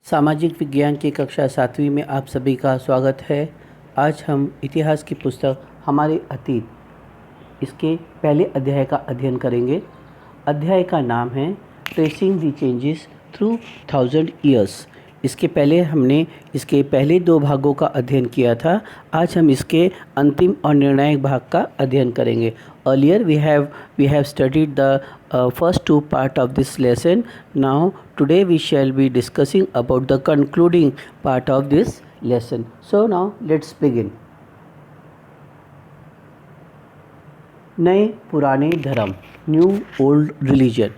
सामाजिक विज्ञान की कक्षा 7वीं में आप सभी का स्वागत है। आज हम इतिहास की पुस्तक हमारे अतीत इसके पहले अध्याय का अध्ययन करेंगे। अध्याय का नाम है tracing the changes through 1000 years. इसके पहले हमने इसके पहले 2 भागों का अध्ययन किया था। आज हम इसके अंतिम और निर्णायक भाग का अध्ययन करेंगे। Earlier we have studied the first 2 part of this lesson. Now today we shall be discussing about the concluding part of this lesson. So now let's begin. नए पुराने धर्म, न्यू ओल्ड रिलीजन।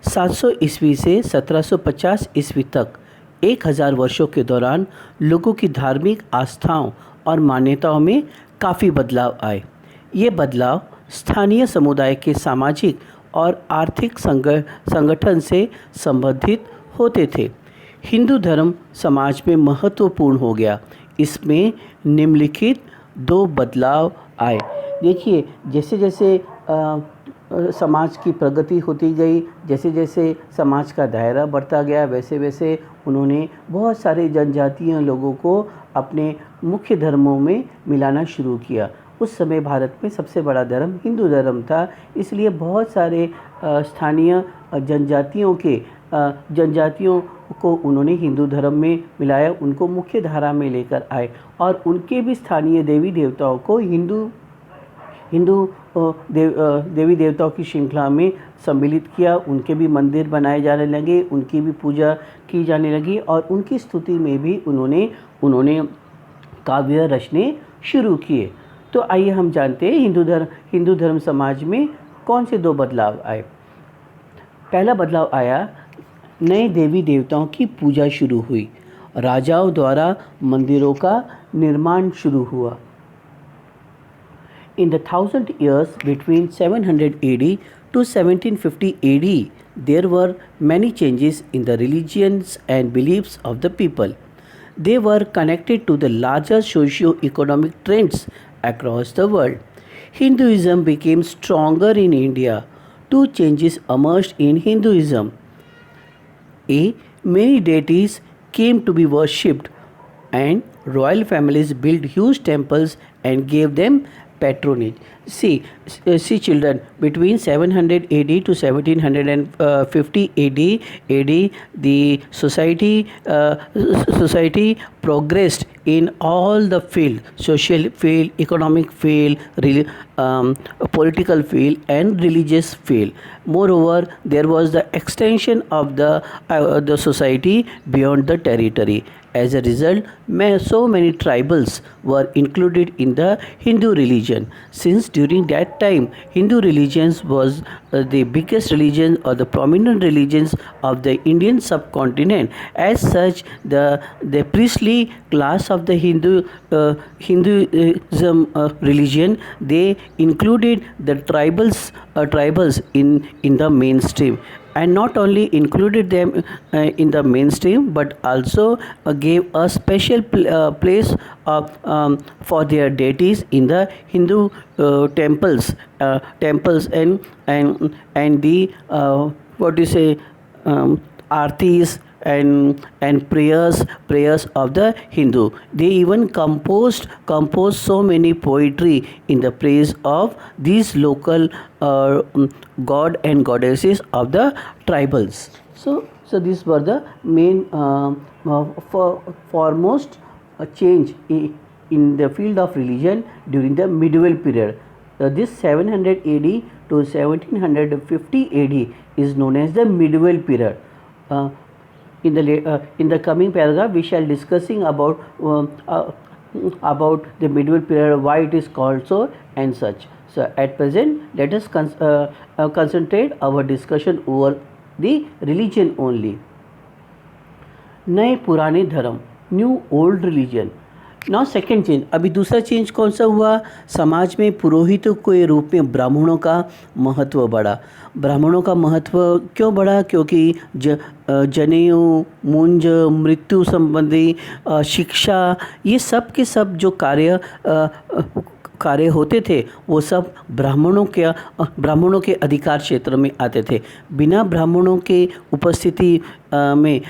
700 ईस्वी से 1750 ईस्वी तक 1000 वर्षों के दौरान लोगों की धार्मिक आस्थाओं और मान्यताओं में काफ़ी बदलाव आए। ये बदलाव स्थानीय समुदाय के सामाजिक और आर्थिक संगठन से संबंधित होते थे। हिंदू धर्म समाज में महत्वपूर्ण हो गया। इसमें निम्नलिखित 2 बदलाव आए। देखिए, जैसे जैसे समाज की प्रगति होती गई, जैसे जैसे समाज का दायरा बढ़ता गया, वैसे वैसे उन्होंने बहुत सारे जनजातीय लोगों को अपने मुख्य धर्मों में मिलाना शुरू किया। उस समय भारत में सबसे बड़ा धर्म हिंदू धर्म था, इसलिए बहुत सारे स्थानीय जनजातियों को उन्होंने हिंदू धर्म में मिलाया, उनको मुख्य धारा में लेकर आए और उनके भी स्थानीय देवी देवताओं को देवी देवताओं की श्रृंखला में सम्मिलित किया। उनके भी मंदिर बनाए जाने लगे, उनकी भी पूजा की जाने लगी और उनकी स्तुति में भी उन्होंने काव्य रचने शुरू किए। तो आइए हम जानते हैं हिंदू धर्म समाज में कौन से 2 बदलाव आए। पहला बदलाव आया, नए देवी देवताओं की पूजा शुरू हुई। राजाओं द्वारा मंदिरों का निर्माण शुरू हुआ। In the 1000 years between 700 AD to 1750 AD, there were many changes in the religions and beliefs of the people. They were connected to the larger socio-economic trends across the world. Hinduism became stronger in India. 2 changes emerged in Hinduism. Many deities came to be worshipped, and royal families built huge temples and gave them patronage. See children, between 700 AD to 1750 AD, the society progressed in all the field: social field, economic field, political field, and religious field. Moreover, there was the extension of the society beyond the territory. As a result, so many tribals were included in the Hindu religion. Since during that time, Hindu religion was the biggest religion or the prominent religions of the Indian subcontinent. As such, the priestly class of the Hinduism religion, they included the tribals in the mainstream. And not included them in the mainstream, but also gave a special place for their deities in the Hindu temples and the aartis and prayers of the Hindu. They even composed so many poetry in the praise of these local god and goddesses of the tribals. So these were the main foremost change in the field of religion during the medieval period. This 700 AD to 1750 AD is known as the medieval period. In the coming paragraph, we shall discussing about the medieval period, why it is called so and such. So at present, let us concentrate our discussion over the religion only. नए पुराने धर्म, new old religion. Now second change. अभी दूसरा change कौन सा हुआ? समाज में पुरोहितों के रूप में ब्राह्मणों का महत्व बढ़ा। ब्राह्मणों का महत्व क्यों बढ़ा? क्योंकि जनेऊ, मुंज, मृत्यु संबंधी शिक्षा, ये सब के सब जो कार्य होते थे वो सब ब्राह्मणों के अधिकार क्षेत्र में आते थे। बिना ब्राह्मणों के उपस्थिति में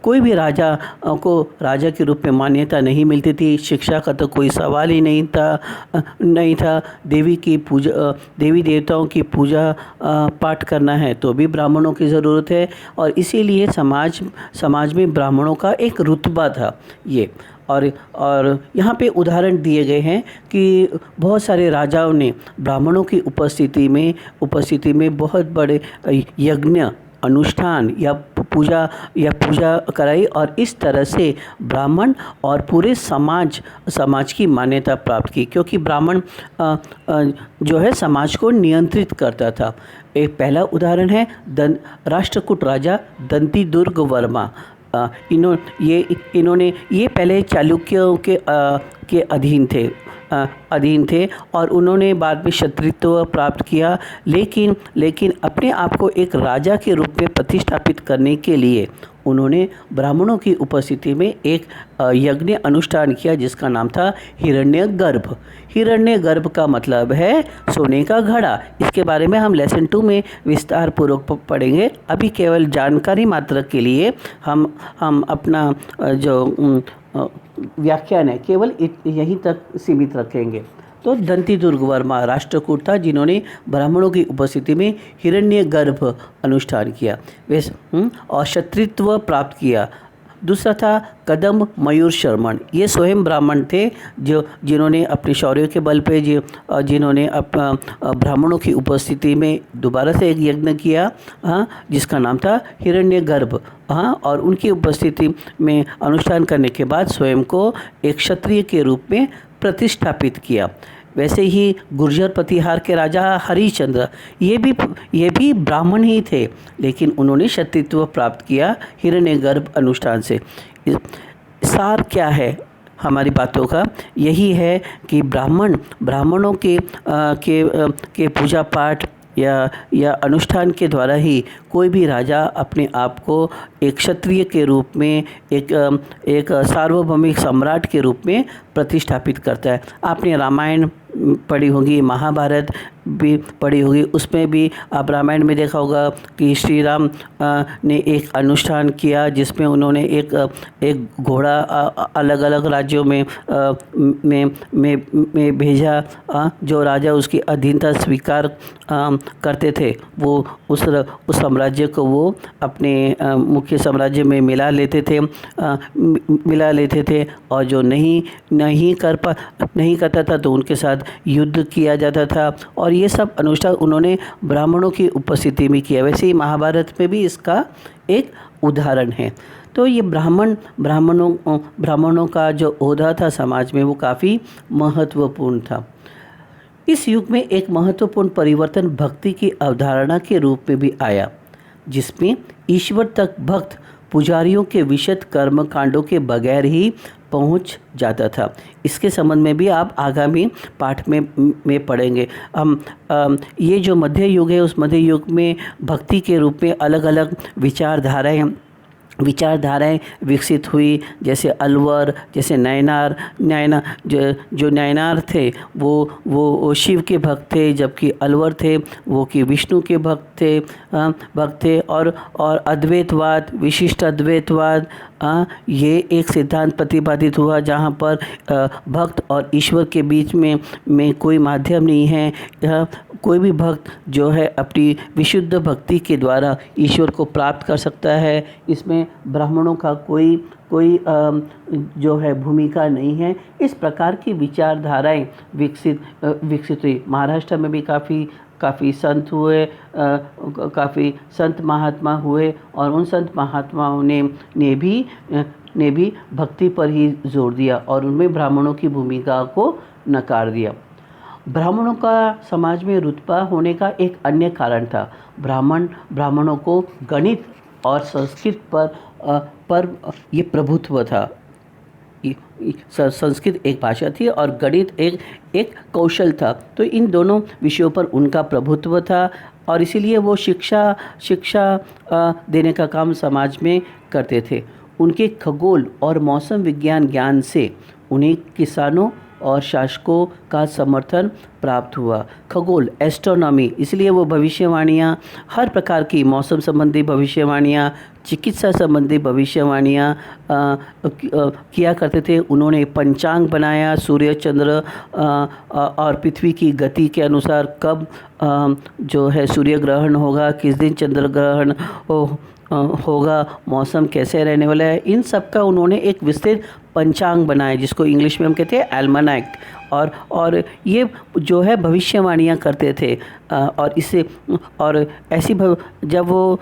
कोई भी राजा को राजा के रूप में मान्यता नहीं मिलती थी। शिक्षा का तो कोई सवाल ही नहीं था। देवी देवताओं की पूजा पाठ करना है तो भी ब्राह्मणों की ज़रूरत है, और इसीलिए समाज में ब्राह्मणों का एक रुतबा था ये। और यहाँ पे उदाहरण दिए गए हैं कि बहुत सारे राजाओं ने ब्राह्मणों की उपस्थिति में बहुत बड़े यज्ञ, अनुष्ठान या पूजा कराई, और इस तरह से ब्राह्मण और पूरे समाज की मान्यता प्राप्त की, क्योंकि ब्राह्मण जो है समाज को नियंत्रित करता था। एक पहला उदाहरण है राष्ट्रकूट राजा दंती दुर्ग वर्मा। इन्होंने ये पहले चालुक्यों के अधीन थे और उन्होंने बाद में क्षत्रित्व प्राप्त किया, लेकिन अपने आप को एक राजा के रूप में प्रतिष्ठापित करने के लिए उन्होंने ब्राह्मणों की उपस्थिति में एक यज्ञ अनुष्ठान किया जिसका नाम था हिरण्यगर्भ। हिरण्यगर्भ का मतलब है सोने का घड़ा। इसके बारे में हम लेसन 2 में विस्तार पूर्वक पढ़ेंगे। अभी केवल जानकारी मात्र के लिए हम अपना जो व्याख्यान है केवल यहीं तक सीमित रखेंगे। तो दंती दुर्ग वर्मा राष्ट्रकूट था जिन्होंने ब्राह्मणों की उपस्थिति में हिरण्यगर्भ अनुष्ठान किया और क्षत्रित्व प्राप्त किया। दूसरा था कदम मयूर शर्मन। ये स्वयं ब्राह्मण थे जिन्होंने अपने शौर्य के बल पे जिन्होंने ब्राह्मणों की उपस्थिति में दोबारा से एक यज्ञ किया जिसका नाम था हिरण्यगर्भ। और उनकी उपस्थिति में अनुष्ठान करने के बाद स्वयं को एक क्षत्रिय के रूप में प्रतिष्ठापित किया। वैसे ही गुर्जर प्रतिहार के राजा हरिश्चंद्र ये भी ब्राह्मण ही थे, लेकिन उन्होंने क्षत्रित्व प्राप्त किया हिरण्यगर्भ अनुष्ठान से। सार क्या है हमारी बातों का? यही है कि ब्राह्मणों के पूजा पाठ या अनुष्ठान के द्वारा ही कोई भी राजा अपने आप को एक क्षत्रिय के रूप में एक सार्वभौमिक सम्राट के रूप में प्रतिष्ठापित करता है। आपने रामायण पढ़ी होगी, महाभारत भी पढ़ी होगी, उसमें भी आप रामायण में देखा होगा कि श्री राम ने एक अनुष्ठान किया जिसमें उन्होंने एक घोड़ा अलग अलग राज्यों में भेजा। जो राजा उसकी अधीनता स्वीकार करते थे वो उस साम्राज्य को वो अपने मुख्य साम्राज्य में मिला लेते थे और जो नहीं करता था तो उनके साथ युद्ध किया जाता था। और ये सब अनुष्ठान उन्होंने ब्राह्मणों की उपस्थिति में किया। वैसे ही महाभारत में भी इसका एक उदाहरण है। तो ये ब्राह्मणों का जो ओहदा था समाज में वो काफ़ी महत्वपूर्ण था। इस युग में एक महत्वपूर्ण परिवर्तन भक्ति की अवधारणा के रूप में भी आया, जिसमें ईश्वर तक भक्त पुजारियों के विशद कर्म कांडों के बगैर ही पहुंच जाता था। इसके संबंध में भी आप आगामी पाठ में पढ़ेंगे। ये जो मध्य युग है उस मध्य युग में भक्ति के रूप में अलग अलग विचारधाराएं विकसित हुई, जैसे अलवर, जैसे नयनार जो नयनार थे वो शिव के भक्त थे, जबकि अलवर थे वो कि विष्णु के भक्त थे। और अद्वैतवाद, विशिष्ट अद्वैतवाद, ये एक सिद्धांत प्रतिपादित हुआ जहाँ पर भक्त और ईश्वर के बीच में कोई माध्यम नहीं है। कोई भी भक्त जो है अपनी विशुद्ध भक्ति के द्वारा ईश्वर को प्राप्त कर सकता है। इसमें ब्राह्मणों का कोई जो है भूमिका नहीं है। इस प्रकार की विचारधाराएं विकसित हुई। महाराष्ट्र में भी काफ़ी संत हुए, काफ़ी संत महात्मा हुए और उन संत महात्माओं ने भी भक्ति पर ही जोर दिया और उनमें ब्राह्मणों की भूमिका को नकार दिया। ब्राह्मणों का समाज में रुतबा होने का एक अन्य कारण था। ब्राह्मणों को गणित और संस्कृत पर ये प्रभुत्व था। संस्कृत एक भाषा थी और गणित एक कौशल था, तो इन दोनों विषयों पर उनका प्रभुत्व था और इसीलिए वो शिक्षा देने का काम समाज में करते थे। उनके खगोल और मौसम विज्ञान ज्ञान से उन्हें किसानों और शासकों का समर्थन प्राप्त हुआ। खगोल, एस्ट्रोनॉमी, इसलिए वो भविष्यवाणियाँ, हर प्रकार की मौसम संबंधी भविष्यवाणियाँ, चिकित्सा संबंधी भविष्यवाणियाँ किया करते थे। उन्होंने पंचांग बनाया, सूर्य, चंद्र और पृथ्वी की गति के अनुसार कब जो है सूर्य ग्रहण होगा, किस दिन चंद्र ग्रहण होगा, मौसम कैसे रहने वाला है, इन सब का उन्होंने एक विस्तृत पंचांग बनाया, जिसको इंग्लिश में हम कहते हैं एल्मनैक। और ये जो है भविष्यवाणियाँ करते थे। और इससे और ऐसी जब वो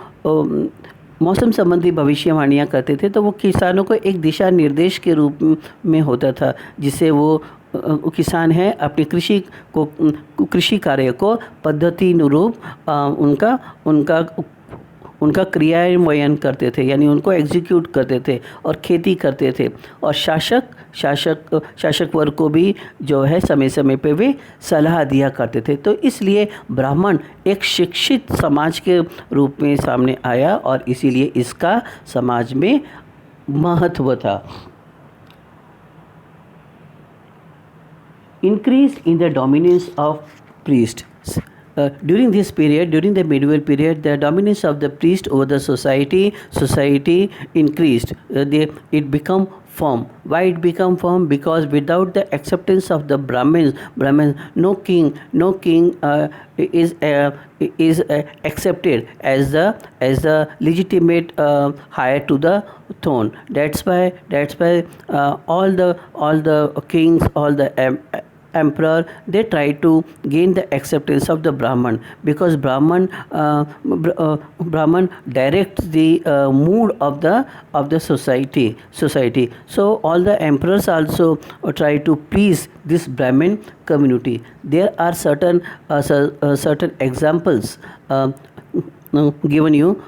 मौसम संबंधी भविष्यवाणियाँ करते थे तो वो किसानों को एक दिशा निर्देश के रूप में होता था, जिससे वो किसान है अपनी कृषि कार्य को पद्धतिनुरूप उनका उनका उनका क्रियान्वयन करते थे, यानी उनको एग्जीक्यूट करते थे और खेती करते थे। और शासक वर्ग को भी जो है समय समय पे वे सलाह दिया करते थे। तो इसलिए ब्राह्मण एक शिक्षित समाज के रूप में सामने आया और इसीलिए इसका समाज में महत्व था। Increase in the dominance of priests. During this period, during the medieval period, the dominance of the priest over the society increased. It become firm. Why it become firm? Because without the acceptance of the Brahmins, no king is accepted as the legitimate heir to the throne. That's why all the kings, all the emperor, they try to gain the acceptance of the Brahman, because Brahman directs the mood of the society. So all the emperors also try to please this Brahmin community. There are certain examples given you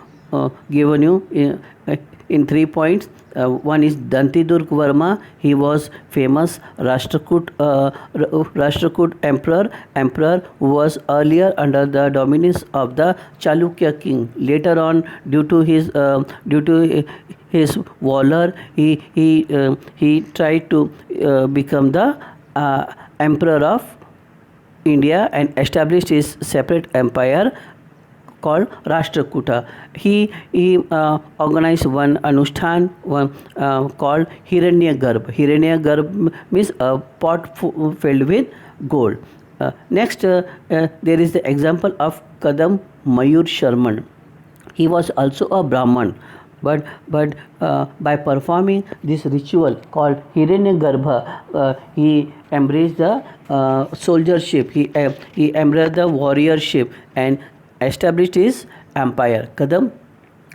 in 3 points. One is Dantidurg Varma. He was famous Rashtrakoot emperor who was earlier under the dominance of the Chalukya king. Later on, due to his valor, he tried to become the emperor of India and established his separate empire called Rashtrakuta. He organized one Anushthan called Hiranyagarbh. Hiranyagarbh means a pot filled with gold. Next, there is the example of Kadam Mayur Sharman. He was also a Brahman, but by performing this ritual called Hiranyagarbha, he embraced the soldiership. He embraced the warriorship and established his empire. Kadam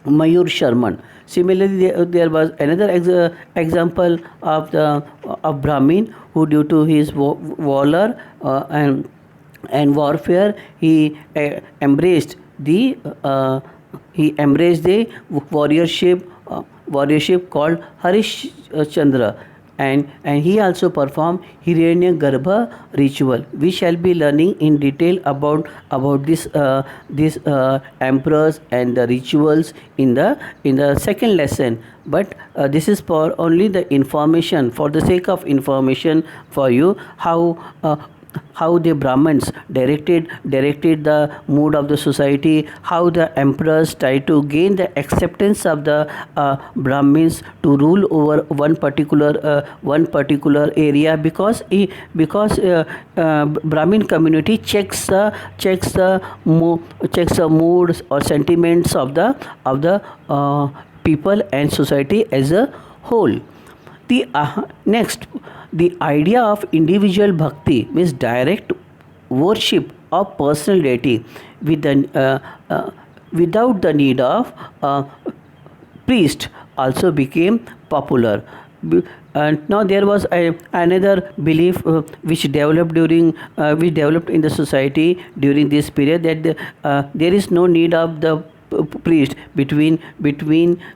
Mayur Sharman. Similarly, there was another example of Brahmin who, due to his valor and warfare, he embraced the warriorship called Harish Chandra. And he also performed Hiranyagarbha ritual. We shall be learning in detail about this emperors and the rituals in the second lesson. But this is for only the information, for the sake of information for you, how the Brahmins directed the mood of the society, how the emperors tried to gain the acceptance of the Brahmins to rule over one particular area, because Brahmin community checks the moods or sentiments of the people and society as a whole. Next, the idea of individual bhakti means direct worship of personal deity without the need of priest also became popular. And now there was another belief which developed in the society during this period, that there is no need of the priest between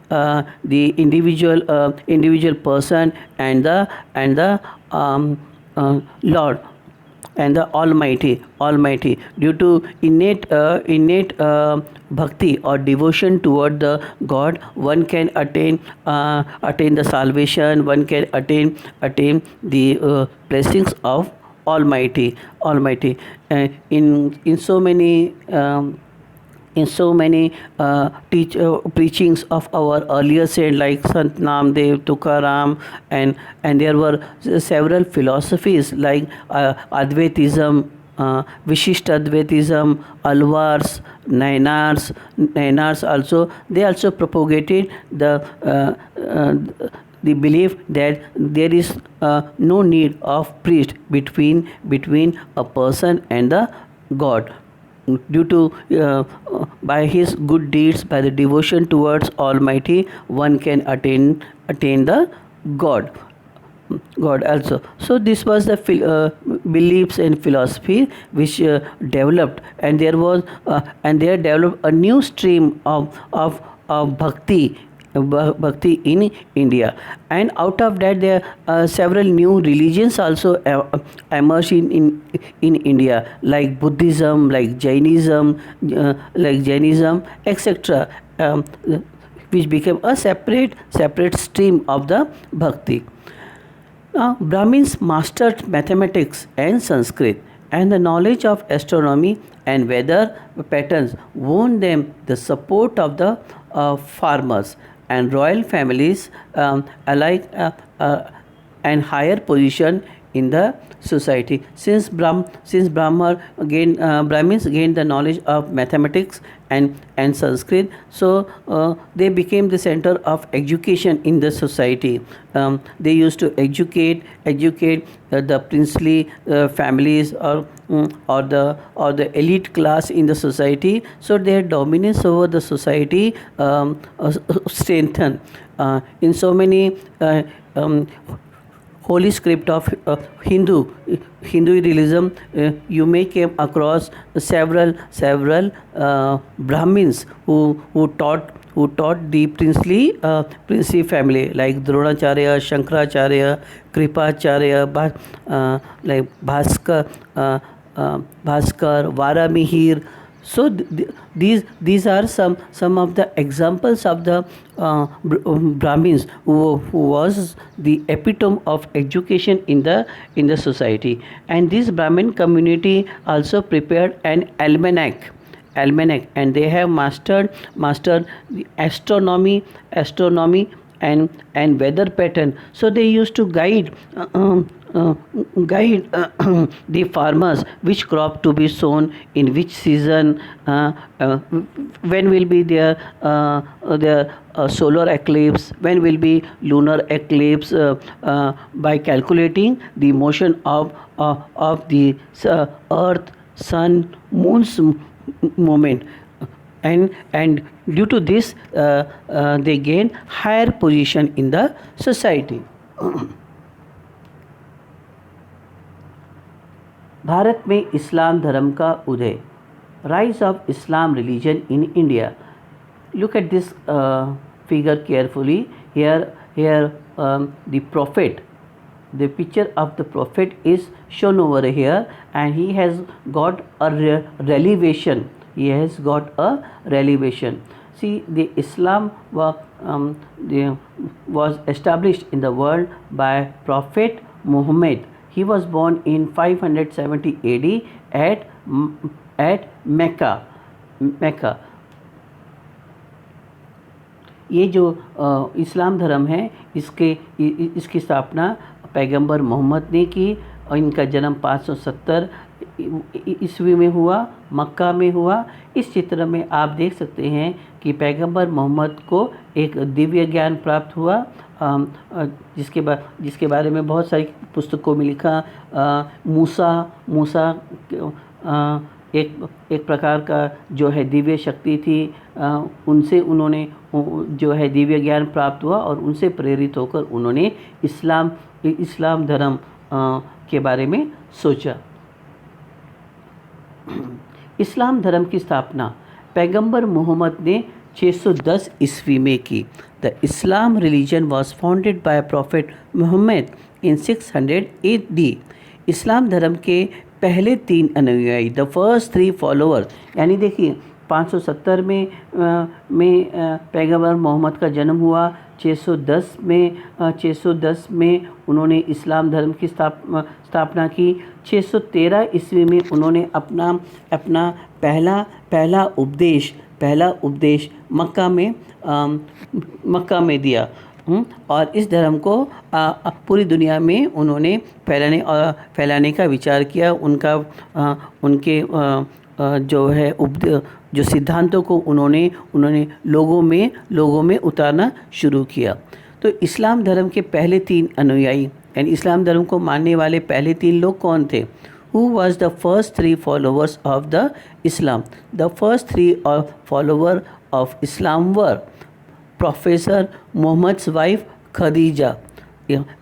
the individual person and the Lord. and the Almighty. Due to innate bhakti or devotion toward the God, one can attain the salvation. One can attain the blessings of Almighty. In so many. Preachings of our earlier saint like Sant Namdev, Tukaram, and there were several philosophies like Advaitism, Vishishtadvaitism, Alvars, Nainars also. They also propagated the belief that there is no need of priest between a person and the God. Due to by his good deeds, by the devotion towards Almighty, one can attain the God. God also. So this was the beliefs and philosophy which developed, and there developed a new stream of bhakti in India, and out of that there several new religions also emerged in India, like Buddhism, like Jainism, etc., which became a separate stream of the bhakti. Now, Brahmins mastered mathematics and Sanskrit, and the knowledge of astronomy and weather patterns won them the support of the farmers and royal families alike, and higher position in the society. Since Brahmins gained the knowledge of mathematics and Sanskrit, so they became the center of education in the society. They used to educate the princely families, or the elite class in the society, so their dominance over the society strengthened. In so many holy script of Hindu religion, you may came across several Brahmins who taught the princely family, like Dronacharya, Shankaracharya, Kripacharya, like Bhaskar, Varamihir. So these are some of the examples of the Brahmins who was the epitome of education in the society. And this Brahmin community also prepared an almanac, and they have mastered the astronomy and weather pattern. So they used to guide the farmers which crop to be sown in which season, when will be their solar eclipse, when will be lunar eclipse, by calculating the motion of the earth, sun, moon's movement. And due to this they gain higher position in the society. Bharat में Islam धर्म का उदय, rise of Islam religion in India. Look at this figure carefully. Here the prophet, the picture of the prophet is shown over here, and he has got a revelation. See, the Islam was established in the world by Prophet Muhammad. He was born in 570 AD at Mecca. ये जो इस्लाम धर्म है, इसकी स्थापना पैगंबर मोहम्मद ने की, और इनका जन्म 570 ईस्वी में हुआ, मक्का में हुआ. इस चित्र में आप देख सकते हैं कि पैगंबर मोहम्मद को एक दिव्य ज्ञान प्राप्त हुआ, जिसके बारे में बहुत सारी पुस्तकों में लिखा. मूसा एक प्रकार का जो है दिव्य शक्ति थी, उनसे उन्होंने जो है दिव्य ज्ञान प्राप्त हुआ, और उनसे प्रेरित होकर उन्होंने इस्लाम धर्म के बारे में सोचा. इस्लाम धर्म की स्थापना पैगंबर मोहम्मद ने 610 ईस्वी में की. The Islam religion was founded by prophet Mohammad in 600 AD. इस्लाम धर्म के पहले 3 अनुयायी, द फर्स्ट 3 फॉलोअर, यानी देखिए 570 में पैगंबर मोहम्मद का जन्म हुआ। 610 में उन्होंने इस्लाम धर्म की स्थापना की। 613 ईस्वी में उन्होंने अपना पहला उपदेश मक्का में दिया। और इस धर्म को पूरी दुनिया में उन्होंने फैलाने का विचार किया। उनके जो सिद्धांतों को उन्होंने लोगों में उतारना शुरू किया। तो इस्लाम धर्म के पहले 3 अनुयायी यानी इस्लाम धर्म को मानने वाले पहले 3 लोग कौन थे? Who was the first 3 followers of the Islam? The first 3 follower of Islam were prophet Muhammad's wife Khadija.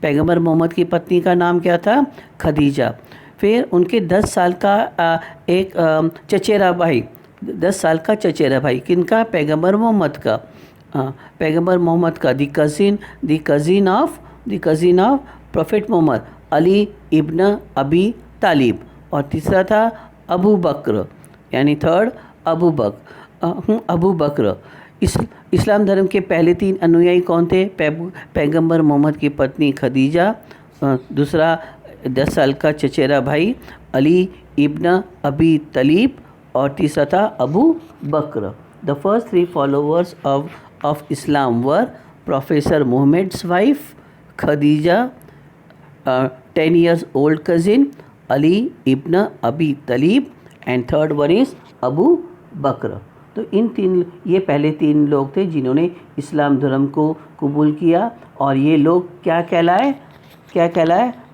पैगंबर मोहम्मद की पत्नी का नाम क्या था? खदीजा। फिर उनके 10 साल का एक चचेरा भाई, 10 साल का चचेरा भाई किनका? पैगंबर मोहम्मद का। पैगंबर मोहम्मद का the cousin of prophet Muhammad, Ali ibn Abi Talib. और तीसरा था अबू बकर, यानी थर्ड अबू बकर। इस्लाम धर्म के पहले 3 अनुयायी कौन थे? पैगंबर मोहम्मद की पत्नी खदीजा, दूसरा 10 साल का चचेरा भाई अली इब्न अबी तलीब, और तीसरा था Abu Bakr. The first 3 followers of Islam were prophet Muhammad's wife Khadija, 10 years old cousin Ali ibn Abi Talib, and third one is Abu Bakr. तो ये पहले 3 लोग थे जिन्होंने इस्लाम धर्म को कबूल किया। और ये लोग क्या कहलाए?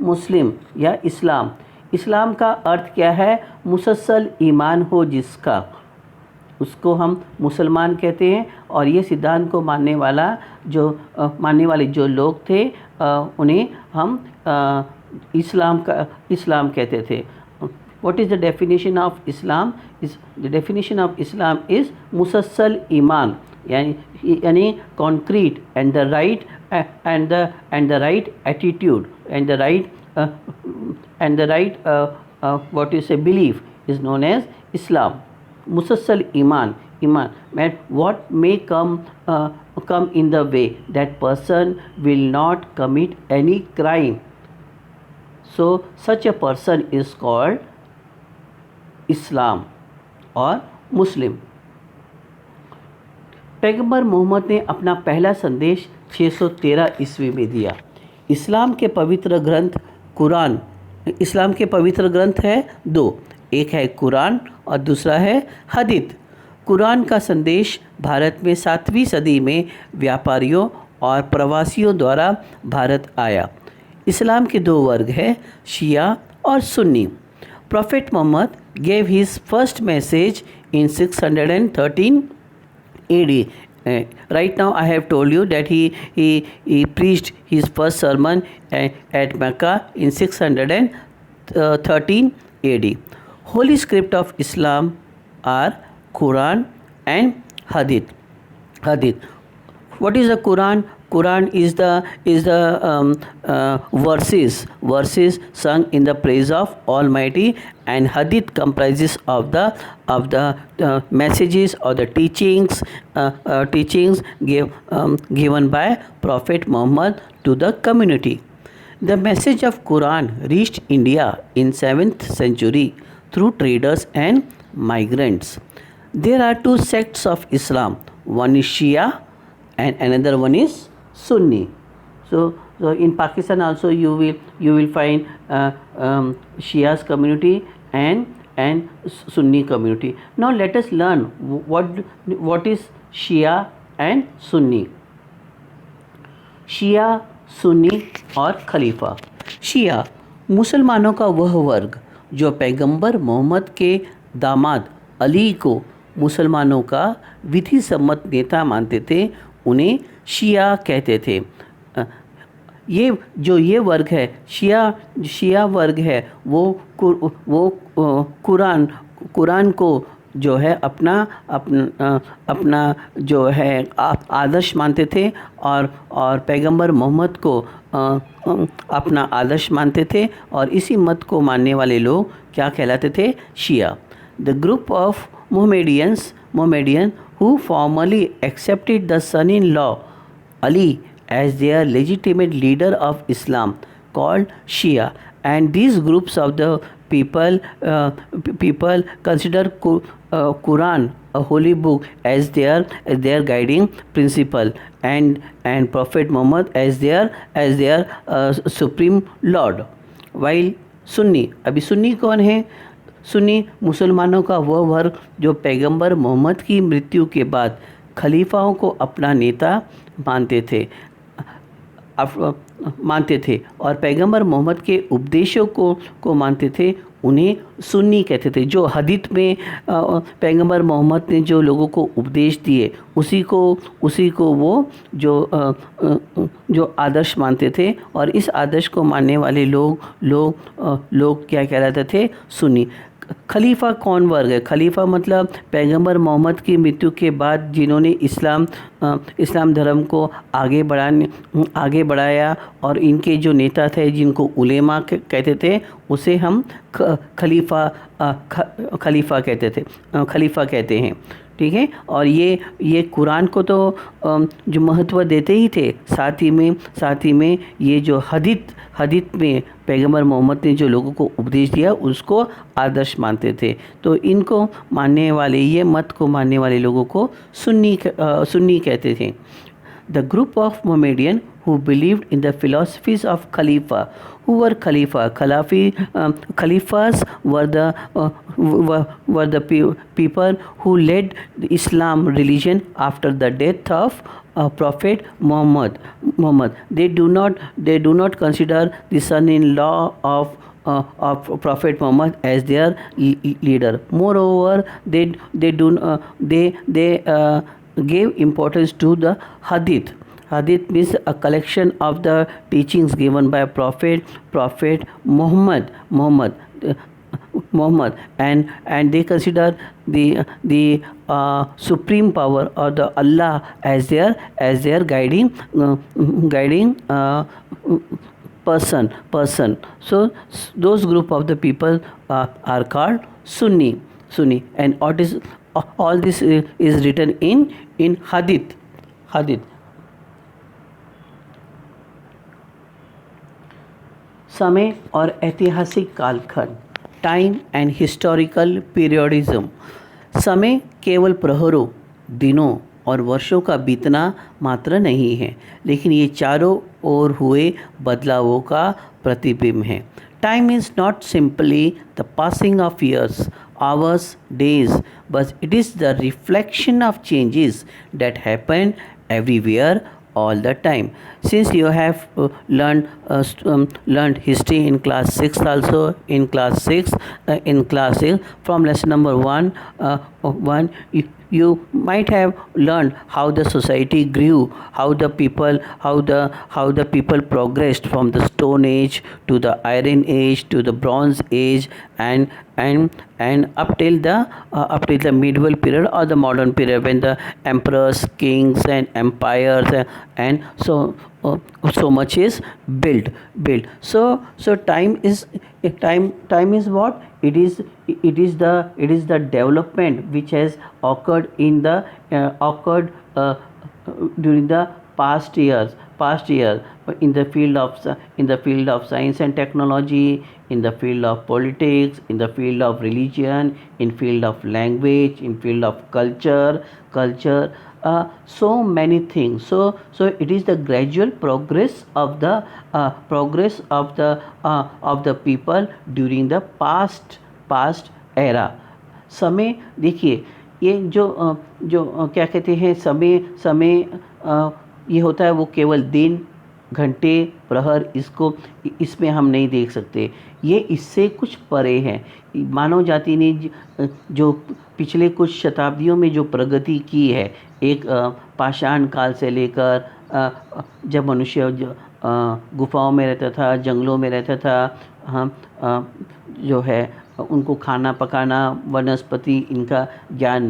मुस्लिम या इस्लाम। इस्लाम का अर्थ क्या है? मुसलसल ईमान हो जिसका, उसको हम मुसलमान कहते हैं। और ये सिद्धांत को मानने वाले जो लोग थे उन्हें हम इस्लाम कहते थे। What is the definition of Islam? The definition of Islam is मुसलसल ईमान, यानी concrete and the right attitude and the right what you say belief is known as Islam. मुसलसल ईमान what may come in the way that person will not commit any crime. So such a person is called इस्लाम और मुस्लिम। पैगंबर मोहम्मद ने अपना पहला संदेश 613 ईस्वी में दिया। इस्लाम के पवित्र ग्रंथ है 2, एक है कुरान और दूसरा है हदीथ। कुरान का संदेश भारत में 7वीं सदी में व्यापारियों और प्रवासियों द्वारा भारत आया। इस्लाम के 2 वर्ग हैं, शिया और Sunni. Prophet Muhammad gave his first message in 613 AD. Right now I have told you that he preached his first sermon at Mecca in 613 AD. Holy script of Islam are Quran and Hadith. What is the Quran? Quran is the verses sung in the praise of Almighty, and Hadith comprises of the messages or the teachings given by Prophet Muhammad to the community. The message of Quran reached India in 7th century through traders and migrants. There are 2 sects of Islam. One is Shia and another one is Sunni. So in Pakistan also you will find Shia's community and Sunni community. Now let us learn what is Shia and Sunni. शिया, सुन्नी और खलीफा। शिया मुसलमानों का वह वर्ग जो पैगंबर मोहम्मद के दामाद अली को मुसलमानों का विधि सम्मत नेता मानते थे, उन्हें शिया कहते थे। ये वर्ग है शिया वर्ग है, वो कुरान को जो है अपना जो है आदर्श मानते थे, और पैगंबर मोहम्मद को अपना आदर्श मानते थे, और इसी मत को मानने वाले लोग क्या कहलाते थे? Shia. The group of Mohammedan who formally accepted the son-in-law Ali as their legitimate leader of Islam, called Shia. And these groups of the people consider Quran, a holy book, as their guiding principle, and Prophet Muhammad as their supreme Lord. While Sunni, अभी सुन्नी कौन है? सुन्नी मुसलमानों का वह वर्ग जो पैगंबर Muhammad की मृत्यु के बाद खलीफाओं को अपना नेता मानते थे और पैगंबर मोहम्मद के उपदेशों को मानते थे, उन्हें सुन्नी कहते थे। जो हदीत में पैगंबर मोहम्मद ने जो लोगों को उपदेश दिए, उसी को वो जो आदर्श मानते थे, और इस आदर्श को मानने वाले लोग क्या कहलाते थे? सुन्नी। खलीफा कौन वर्ग है? खलीफा मतलब पैगंबर मोहम्मद की मृत्यु के बाद जिन्होंने इस्लाम धर्म को आगे बढ़ाया, और इनके जो नेता थे जिनको उलेमा कहते थे, उसे हम खलीफा कहते हैं। ठीक है। और ये कुरान को तो जो महत्व देते ही थे, साथ ही में ये जो हदीत में पैगंबर मोहम्मद ने जो लोगों को उपदेश दिया उसको आदर्श मानते थे। तो इनको मानने वाले, ये मत को मानने वाले लोगों को सुन्नी कहते थे। The group of Mohammedan who believed in the philosophies of Khalifa. Who were Khalifa? Khalifas were the people who led the Islam religion after the death of Prophet Muhammad. They do not consider the son-in-law of Prophet Muhammad as their leader. Moreover, they gave importance to the hadith. Hadith means a collection of the teachings given by Prophet Muhammad, and they consider the supreme power or the Allah as their guiding person. So those group of the people are called Sunni, and all this is written in hadith. समय और ऐतिहासिक कालखंड, time and historical periodism. समय केवल प्रहरों, दिनों और वर्षों का बीतना मात्र नहीं है, लेकिन ये चारों ओर हुए बदलावों का प्रतिबिंब है। Time is not simply the passing of years, hours, days, but it is the reflection of changes that happen everywhere all the time. Since you have learned history in class 6 also, in class 6 from lesson number 1, you might have learned how the society grew, how the people progressed from the Stone Age to the Iron Age to the Bronze Age, and up till the medieval period or the modern period, when the emperors, kings and empires and so much is built. So time is what? It is the development which has occurred during the past years in the field of science and technology, in the field of politics, in the field of religion, in field of language, in field of culture, so many things. So it is the gradual progress of the people during the past era. समय देखिए, ये जो क्या कहते हैं, समय ये होता है, वो केवल दिन, घंटे, प्रहर, इसमें हम नहीं देख सकते। ये इससे कुछ परे है। मानव जाति ने जो पिछले कुछ शताब्दियों में जो प्रगति की है, एक पाषाण काल से लेकर जब गुफाओं में रहता था, जंगलों में रहता था। हम जो है उनको खाना पकाना, वनस्पति इनका ज्ञान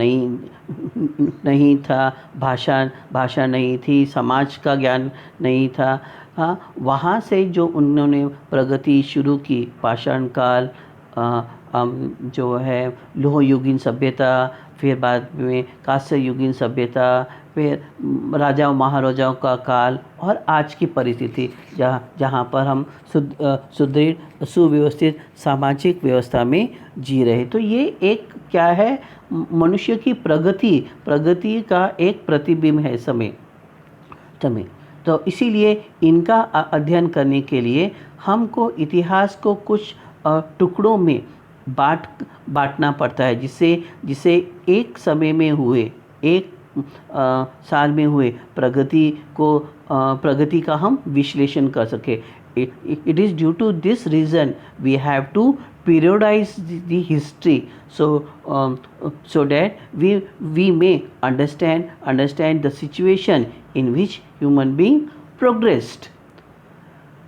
नहीं था, भाषा नहीं थी, समाज का ज्ञान नहीं था। हाँ, वहाँ से जो उन्होंने प्रगति शुरू की, पाषाण काल, जो है लोह युगीन सभ्यता, फिर बाद में कांस्य युगीन सभ्यता, फिर राजाओं महाराजाओं का काल, और आज की परिस्थिति जहाँ पर हम सुदृढ़ सुव्यवस्थित सामाजिक व्यवस्था में जी रहे। तो ये एक क्या है, मनुष्य की प्रगति का एक प्रतिबिंब है समय। तो इसीलिए इनका अध्ययन करने के लिए हमको इतिहास को कुछ टुकड़ों में बांटना पड़ता है, जिससे एक समय में हुए, एक साल में हुए प्रगति का हम विश्लेषण कर सके। It is due to this reason we have to periodize the history, so that we may understand the situation in which human being progressed.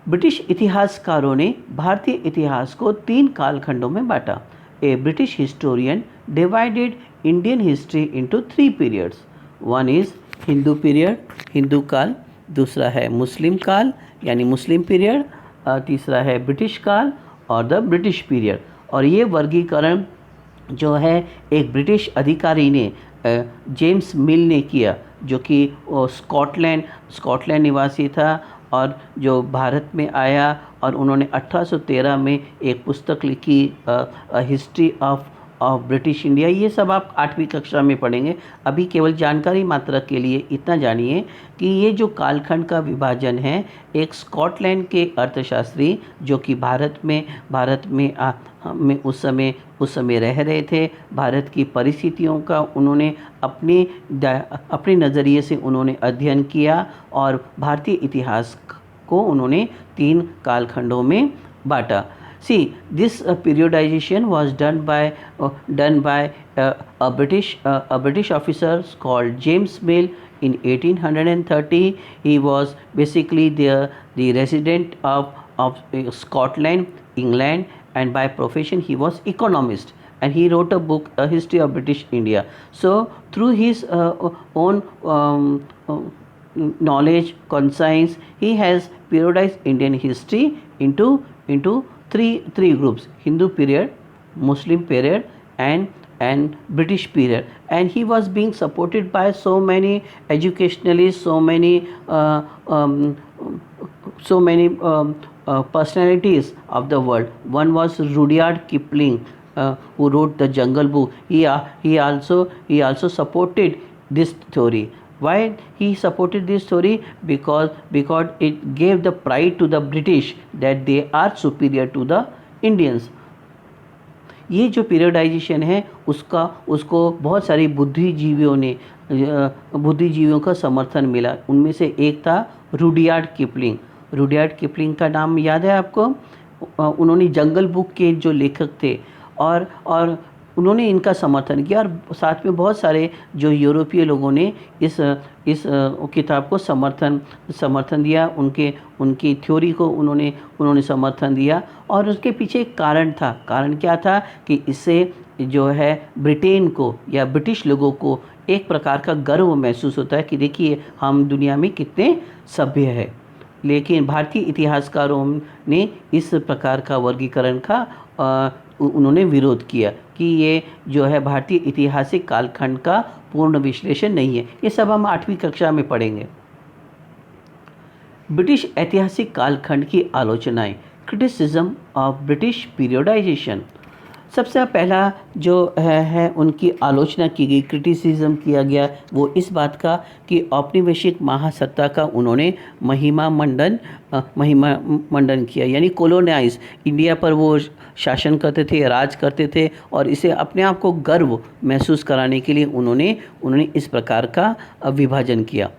British इतिहासकारों ने भारतीय इतिहास को 3 कालखंडों में बांटा। A British historian divided Indian history into 3 periods. One is Hindu period, Hindu काल, दूसरा है मुस्लिम काल यानी मुस्लिम पीरियड, तीसरा है ब्रिटिश काल और द ब्रिटिश पीरियड। और ये वर्गीकरण जो है एक ब्रिटिश अधिकारी ने, जेम्स मिल ने किया, जो कि स्कॉटलैंड निवासी था और जो भारत में आया, और उन्होंने 1813 में एक पुस्तक लिखी, हिस्ट्री ऑफ ब्रिटिश इंडिया। ये सब आप 8वीं कक्षा में पढ़ेंगे। अभी केवल जानकारी मात्रा के लिए इतना जानिए कि ये जो कालखंड का विभाजन है, एक स्कॉटलैंड के अर्थशास्त्री जो कि भारत में उस समय रह रहे थे, भारत की परिस्थितियों का उन्होंने अपने नज़रिए से उन्होंने अध्ययन किया और भारतीय इतिहास को उन्होंने 3 कालखंडों में बांटा। See, this periodization was done by a British officer called James Mill in 1830. He was basically the resident of Scotland, England, and by profession he was economist. And he wrote a book, A History of British India. So through his own knowledge, conscience, he has periodized Indian history into three groups: Hindu period, Muslim period, and British period. And he was being supported by so many educationalists, so many personalities of the world. One was Rudyard Kipling, who wrote the Jungle Book. He also supported this theory. Why he supported this theory? Because it gave the pride to the British that they are superior to the Indians. ये जो periodisation है उसको बहुत सारी बुद्धिजीवियों का समर्थन मिला। उनमें से एक था रुडयार्ड किपलिंग का नाम याद है आपको? उन्होंने जंगल बुक के जो लेखक थे और उन्होंने इनका समर्थन किया, और साथ में बहुत सारे जो यूरोपीय लोगों ने इस किताब को समर्थन दिया, उनकी थ्योरी को उन्होंने समर्थन दिया। और उसके पीछे एक कारण था। कारण क्या था कि इससे जो है ब्रिटेन को या ब्रिटिश लोगों को एक प्रकार का गर्व महसूस होता है कि देखिए हम दुनिया में कितने सभ्य हैं। लेकिन भारतीय इतिहासकारों ने इस प्रकार का वर्गीकरण का उन्होंने विरोध किया कि ये जो है भारतीय ऐतिहासिक कालखंड का पूर्ण विश्लेषण नहीं है। ये सब हम 8वीं कक्षा में पढ़ेंगे। ब्रिटिश ऐतिहासिक कालखंड की आलोचनाएं, क्रिटिसिज्म ऑफ ब्रिटिश पीरियडाइजेशन। सबसे पहला जो है उनकी आलोचना की गई, क्रिटिसिज्म किया गया, वो इस बात का कि औपनिवेशिक महासत्ता का उन्होंने महिमा मंडन किया, यानी कोलोनाइज इंडिया पर वो शासन करते थे, राज करते थे, और इसे अपने आप को गर्व महसूस कराने के लिए उन्होंने इस प्रकार का विभाजन किया।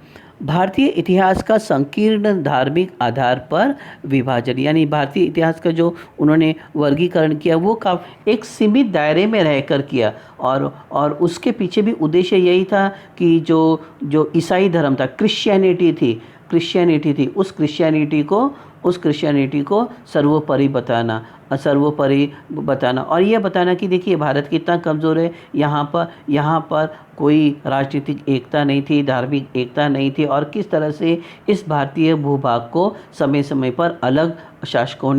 भारतीय इतिहास का संकीर्ण धार्मिक आधार पर विभाजन, यानी भारतीय इतिहास का जो उन्होंने वर्गीकरण किया वो एक सीमित दायरे में रहकर किया, और उसके पीछे भी उद्देश्य यही था कि जो ईसाई धर्म था, क्रिश्चियनिटी थी, क्रिश्चियनिटी थी उस क्रिश्चियनिटी को सर्वोपरि बताना और ये बताना कि देखिए भारत कितना कमज़ोर है, यहाँ पर कोई राजनीतिक एकता नहीं थी, धार्मिक एकता नहीं थी और किस तरह से इस भारतीय भूभाग को समय समय पर अलग शासकों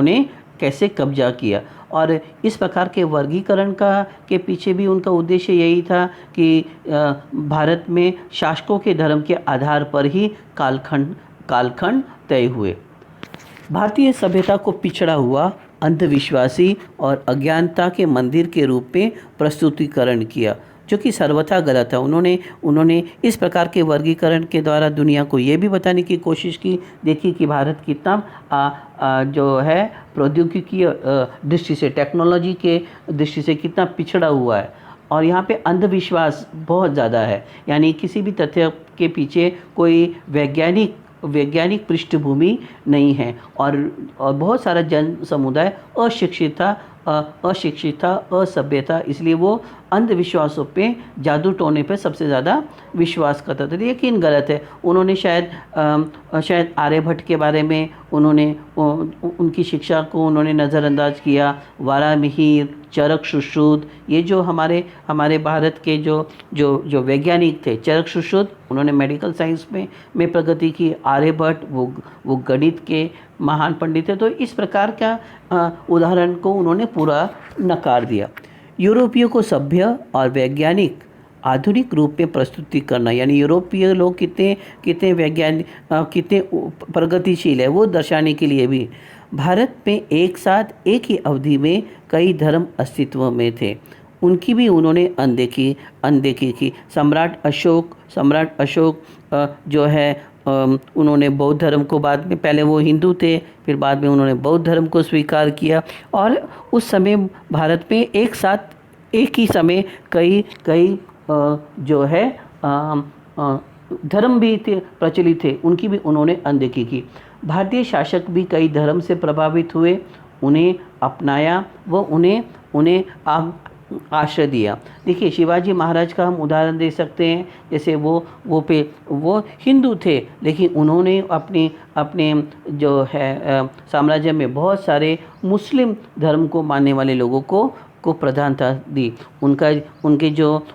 ने कैसे कब्जा किया। और इस प्रकार के वर्गीकरण के पीछे भी उनका उद्देश्य यही था कि भारत में शासकों के धर्म के आधार पर ही कालखंड तय हुए। भारतीय सभ्यता को पिछड़ा हुआ, अंधविश्वासी और अज्ञानता के मंदिर के रूप में प्रस्तुतिकरण किया, जो कि सर्वथा गलत है। उन्होंने इस प्रकार के वर्गीकरण के द्वारा दुनिया को ये भी बताने की कोशिश की, देखिए कि भारत कितना जो है प्रौद्योगिकी दृष्टि से, टेक्नोलॉजी के दृष्टि से कितना पिछड़ा हुआ है और यहाँ पे अंधविश्वास बहुत ज़्यादा है। यानी किसी भी तथ्य के पीछे कोई वैज्ञानिक पृष्ठभूमि नहीं है और बहुत सारा जन समुदाय अशिक्षित था, असभ्यता, इसलिए वो अंधविश्वासों पे, जादू टोने पे सबसे ज़्यादा विश्वास करता था। लेकिन गलत है। उन्होंने शायद आर्यभट्ट के बारे में उनकी शिक्षा को उन्होंने नज़रअंदाज किया। वारामिहिर, चरक सुश्रुत, ये जो हमारे भारत के जो वैज्ञानिक थे, चरक सुश्रुत उन्होंने मेडिकल साइंस में प्रगति की। आर्यभट्ट वो गणित के महान पंडित थे। तो इस प्रकार का उदाहरण को उन्होंने पूरा नकार दिया। यूरोपियों को सभ्य और वैज्ञानिक आधुनिक रूप में प्रस्तुति करना, यानी यूरोपीय लोग कितने वैज्ञानिक कितने प्रगतिशील है वो दर्शाने के लिए भी भारत में एक साथ एक ही अवधि में कई धर्म अस्तित्व में थे, उनकी भी उन्होंने अनदेखी की। सम्राट अशोक जो है उन्होंने बौद्ध धर्म को बाद में, पहले वो हिंदू थे, फिर बाद में उन्होंने बौद्ध धर्म को स्वीकार किया और उस समय भारत में एक ही समय कई जो है धर्म भी प्रचलित थे, उनकी भी उन्होंने अनदेखी की। भारतीय शासक भी कई धर्म से प्रभावित हुए, उन्हें अपनाया व उन्हें आश्रय दिया। देखिए शिवाजी महाराज का हम उदाहरण दे सकते हैं। जैसे वो हिंदू थे, लेकिन उन्होंने अपने जो है साम्राज्य में बहुत सारे मुस्लिम धर्म को मानने वाले लोगों को प्रधानता दी। उनके जो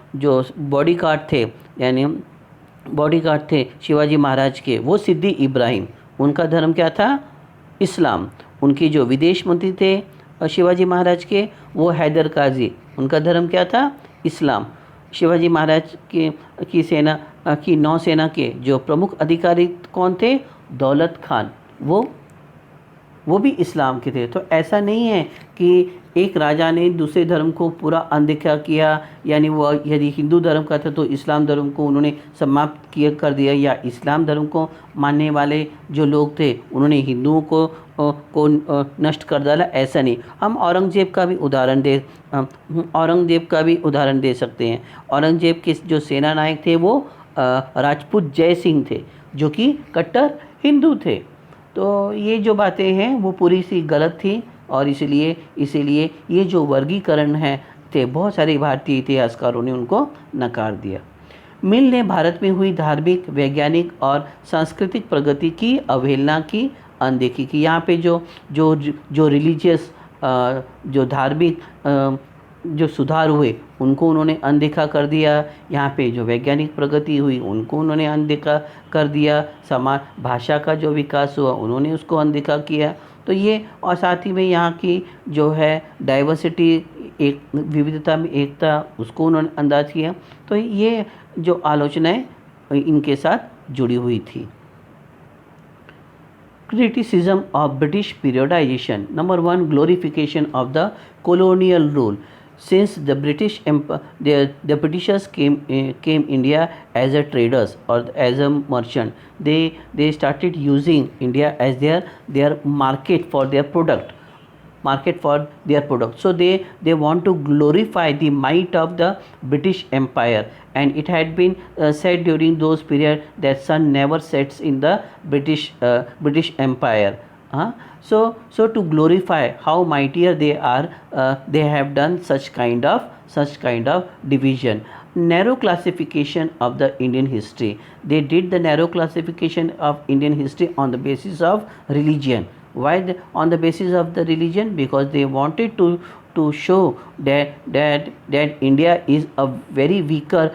बॉडीगार्ड थे शिवाजी महाराज के, वो सिद्दी इब्राहिम, उनका धर्म क्या था? इस्लाम। उनके जो विदेश मंत्री थे शिवाजी महाराज के, वो हैदर काजी, उनका धर्म क्या था? इस्लाम। शिवाजी महाराज की नौसेना के जो प्रमुख अधिकारी कौन थे? दौलत खान, वो भी इस्लाम के थे। तो ऐसा नहीं है कि एक राजा ने दूसरे धर्म को पूरा अनदेखा किया, यानी वो यदि हिंदू धर्म का था तो इस्लाम धर्म को उन्होंने समाप्त कर दिया, या इस्लाम धर्म को मानने वाले जो लोग थे उन्होंने हिंदुओं को नष्ट कर डाला, ऐसा नहीं। हम औरंगजेब का भी उदाहरण दे सकते हैं। औरंगजेब के जो सेना नायक थे वो राजपूत जय सिंह थे, जो कि कट्टर हिंदू थे। तो ये जो बातें हैं वो पूरी सी गलत थी और इसीलिए ये जो वर्गीकरण थे बहुत सारे भारतीय इतिहासकारों ने उनको नकार दिया। मिल ने भारत में हुई धार्मिक, वैज्ञानिक और सांस्कृतिक प्रगति की अवहेलना की, अनदेखी की। यहाँ पे जो रिलीजियस जो धार्मिक जो सुधार हुए उनको उन्होंने अनदेखा कर दिया। यहाँ पे जो वैज्ञानिक प्रगति हुई उनको उन्होंने अनदेखा कर दिया। भाषा का जो विकास हुआ उन्होंने उसको अनदेखा किया। तो ये, और साथ ही में यहाँ की जो है डाइवर्सिटी, एक विविधता में एकता, उसको उन्होंने अंदाज किया। तो ये जो आलोचनाएं इनके साथ जुड़ी हुई थी। Criticism of British periodization. Number 1, glorification of the colonial rule. Since the the Britishers came India as a traders or as a merchant, they started using India as their market for their product. So they want to glorify the might of the British Empire, and it had been said during those period that sun never sets in the British Empire. So to glorify how mightier they are, they have done such kind of division. narrow classification of the Indian history. They did the narrow classification of Indian history on the basis of religion. Why on the basis of the religion? Because they wanted to show that India is a very weaker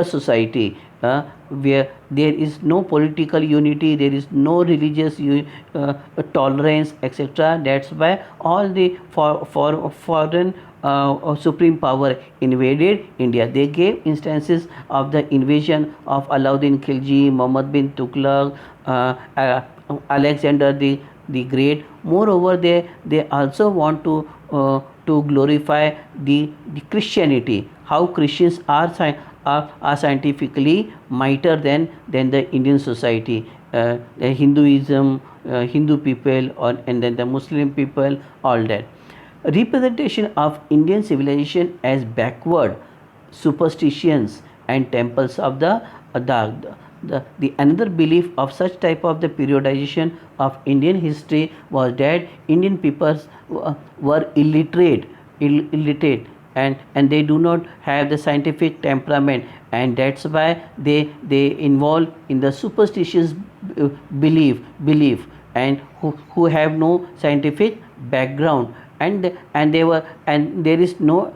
society, where there is no political unity, there is no religious tolerance, etc. That's why all the foreign supreme power invaded India. They gave instances of the invasion of Alauddin Khilji, Muhammad bin Tughlaq, Alexander the Great. Moreover, they also want to glorify the Christianity. How Christians are scientifically mightier than the Indian society. The Hinduism, Hindu people, or and then the Muslim people, all that. Representation of Indian civilization as backward, superstitions and temples of the another belief of such type of the periodization of Indian history was that Indian peoples were illiterate, and they do not have the scientific temperament, and that's why they involve in the superstitious belief, and who have no scientific background, and they were, and there is no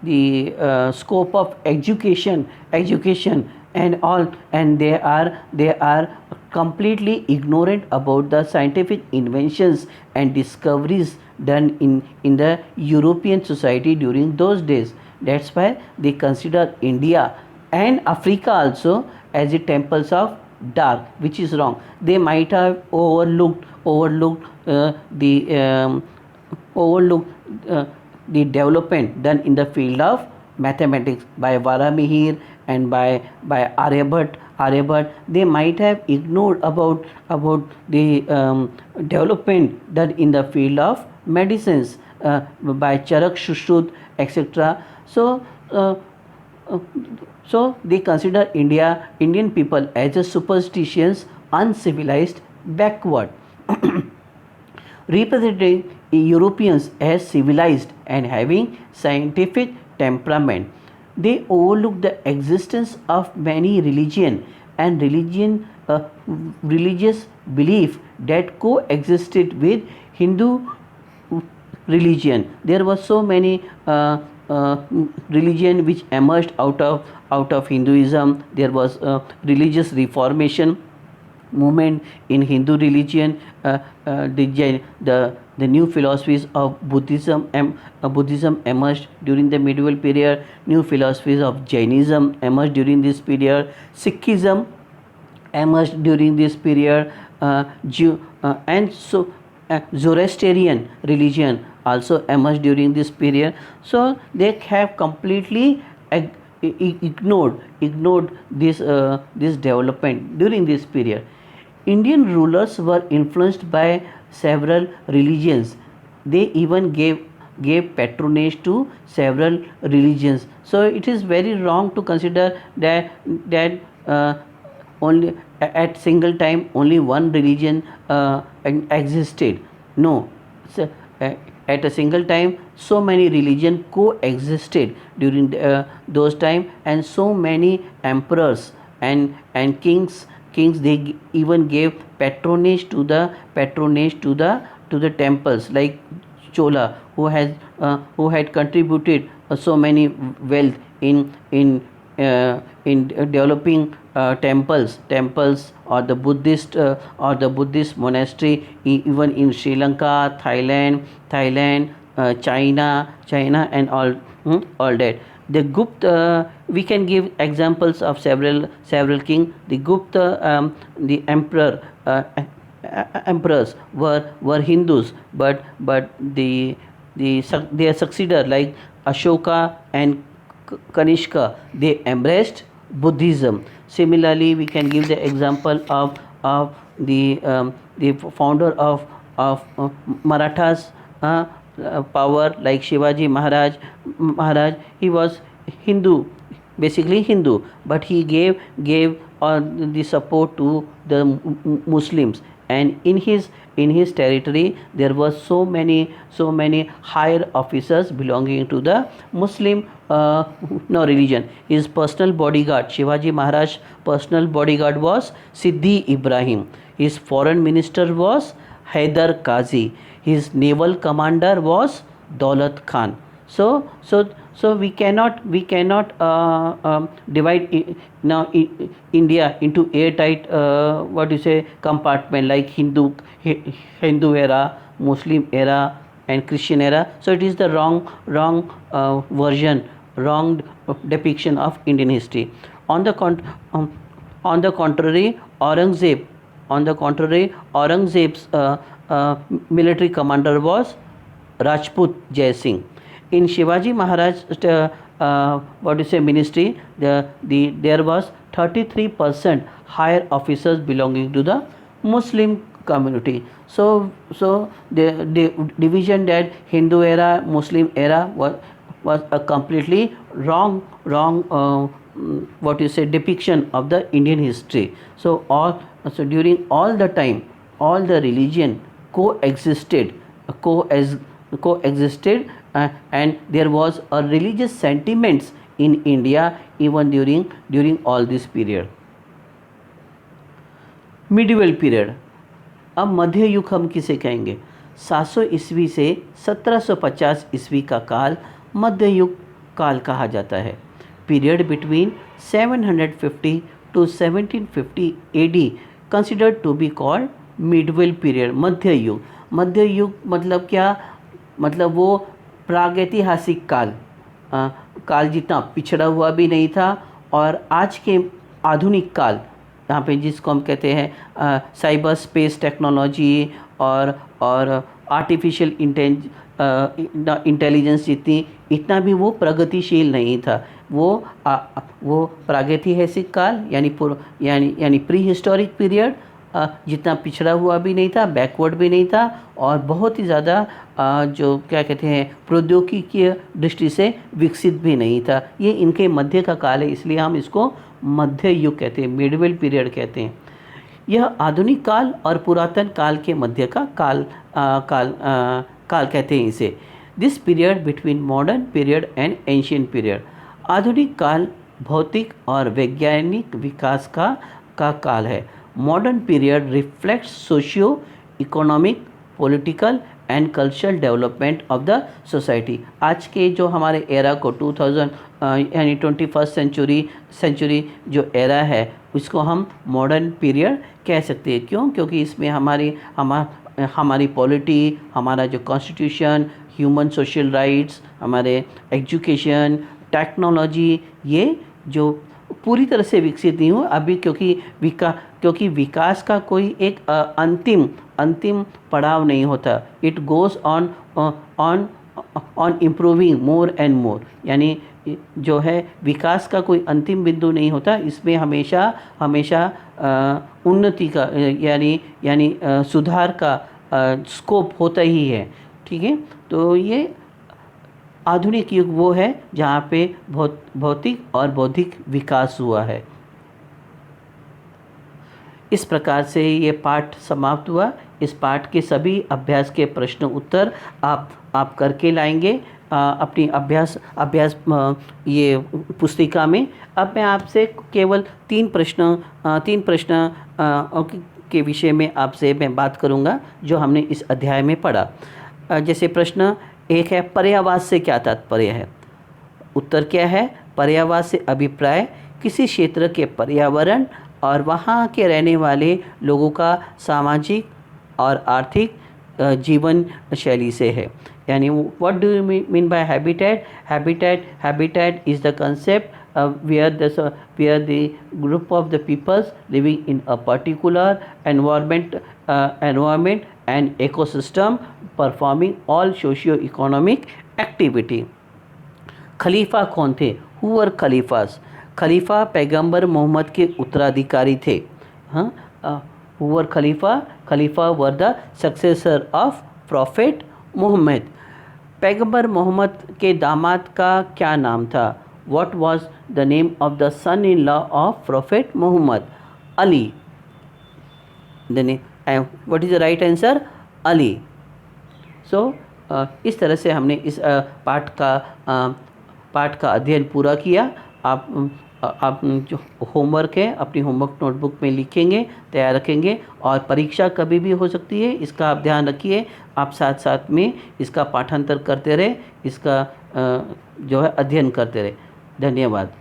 the scope of education and all, and they are completely ignorant about the scientific inventions and discoveries done in the European society during those days. That's why they consider India and Africa also as the temples of dark, which is wrong. They might have overlooked the development done in the field of mathematics by Varamihir and by Aryabhat. They might have ignored about the development done in the field of medicines by Charak Shushruta, etc. Uh, uh, so they consider Indian people as a superstitious, uncivilized, backward. Representing Europeans as civilized and having scientific temperament. They overlook the existence of many religious belief that coexisted with Hindu religion. There were so many religion which emerged out of Hinduism. There was religious reformation movement in Hindu religion. The new philosophies of Buddhism emerged during the medieval period. New philosophies of Jainism emerged during this period. Sikhism emerged during this period. Zoroastrian religion also emerged during this period. So they have completely ignored this development during this period. Indian rulers were influenced by several religions. They even gave patronage to several religions. So it is very wrong to consider that only at single time only one religion existed. No, so, at a single time so many religion coexisted during those time, and so many emperors and kings they even gave patronage to the temples, like Chola, who had contributed so many wealth in developing temples or the Buddhist monastery, even in Sri Lanka, Thailand, China, and all that. The Gupta, we can give examples of several king. The Gupta, the emperors were Hindus, but their successor like Ashoka and Kanishka, they embraced Buddhism. Similarly, we can give the example of the founder of Marathas power, like Shivaji Maharaj. He was Hindu, basically Hindu, but he gave the support to the Muslims, and in his territory there was so many higher officers belonging to the Muslim no religion. His personal bodyguard, Shivaji Maharaj personal bodyguard was Siddhi Ibrahim. His foreign minister was Hyder Qazi. His naval commander was Daulat Khan. So we cannot divide now India into airtight what you say compartment like Hindu era, Muslim era, and Christian era. So it is the wrong version, wrong depiction of Indian history. On the um, on the contrary, Aurangzeb on the contrary Aurangzeb's military commander was Rajput Jai Singh. In Shivaji Maharaj what you say ministry, there was 33% higher officers belonging to the Muslim community. So the division that Hindu era, Muslim era was a completely wrong what you say depiction of the Indian history. So during all the time, all the religion coexisted, coexisted, and there was a religious sentiments in India even during all this period. Medieval period. अब मध्य युग हम किसे कहेंगे? 700 ईस्वी से 1750 ईस्वी का काल मध्य युग काल कहा जाता है. Period between 750 to 1750 AD considered to be called medieval period. मध्य युग. मध्य युग मतलब क्या? मतलब वो प्रागैतिहासिक काल जितना पिछड़ा हुआ भी नहीं था और आज के आधुनिक काल यहाँ पे जिसको हम कहते हैं साइबर स्पेस टेक्नोलॉजी और आर्टिफिशियल इंटेलिजेंस जितनी इतना भी वो प्रगतिशील नहीं था. वो प्रागैतिहासिक काल यानी प्री हिस्टोरिक पीरियड जितना पिछड़ा हुआ भी नहीं था, बैकवर्ड भी नहीं था और बहुत ही ज़्यादा जो क्या कहते हैं प्रौद्योगिकी दृष्टि से विकसित भी नहीं था. ये इनके मध्य का काल है, इसलिए हम इसको मध्य युग कहते हैं, मिडवेल पीरियड कहते हैं. यह आधुनिक काल और पुरातन काल के मध्य का काल कहते हैं इसे. This period between modern period and ancient period. आधुनिक काल भौतिक और वैज्ञानिक विकास का काल है. Modern period reflects socio economic, political and cultural development of the society. आज के जो हमारे एरा को 2000 यानी 21st सेंचुरी जो एरा है उसको हम मॉडर्न पीरियड कह सकते हैं. क्यों? क्योंकि इसमें हमारी पॉलिटी, हमारा जो कॉन्स्टिट्यूशन, ह्यूमन सोशल राइट्स, हमारे एजुकेशन, टेक्नोलॉजी, ये जो पूरी तरह से विकसित नहीं हुआ अभी, क्योंकि विकास का कोई एक अंतिम पड़ाव नहीं होता. It goes on improving more and more. यानी जो है विकास का कोई अंतिम बिंदु नहीं होता. इसमें हमेशा उन्नति का यानी सुधार का स्कोप होता ही है. ठीक है. तो ये आधुनिक युग वो है जहाँ पे भौतिक और बौद्धिक विकास हुआ है. इस प्रकार से ये पाठ समाप्त हुआ. इस पाठ के सभी अभ्यास के प्रश्न उत्तर आप करके लाएंगे अपनी अभ्यास ये पुस्तिका में. अब मैं आपसे केवल तीन प्रश्न के विषय में आपसे मैं बात करूँगा जो हमने इस अध्याय में पढ़ा. जैसे प्रश्न एक है, पर्यावास से क्या तात्पर्य है? उत्तर क्या है? पर्यावास से अभिप्राय किसी क्षेत्र के पर्यावरण और वहाँ के रहने वाले लोगों का सामाजिक और आर्थिक जीवन शैली से है. यानी what do you mean by habitat? Habitat is the concept where the group of the peoples living in a particular environment and ecosystem performing all socio-economic activity. खलीफा कौन थे? Who were खलीफास? खलीफा पैगंबर मोहम्मद के उत्तराधिकारी थे. Who were Khalifa? Khalifa were the successor of prophet Mohammad. पैगंबर मोहम्मद के दामाद का क्या नाम था? What was the name of the son-in-law of Prophet Muhammad? Ali. What is the right answer? Ali. So इस तरह से हमने इस पाठ का अध्ययन पूरा किया। आप जो होमवर्क है अपनी होमवर्क नोटबुक में लिखेंगे, तैयार रखेंगे, और परीक्षा कभी भी हो सकती है, इसका आप ध्यान रखिए। आप साथ साथ में इसका पाठांतर करते रहे, इसका जो है अध्ययन करते रहे। धन्यवाद।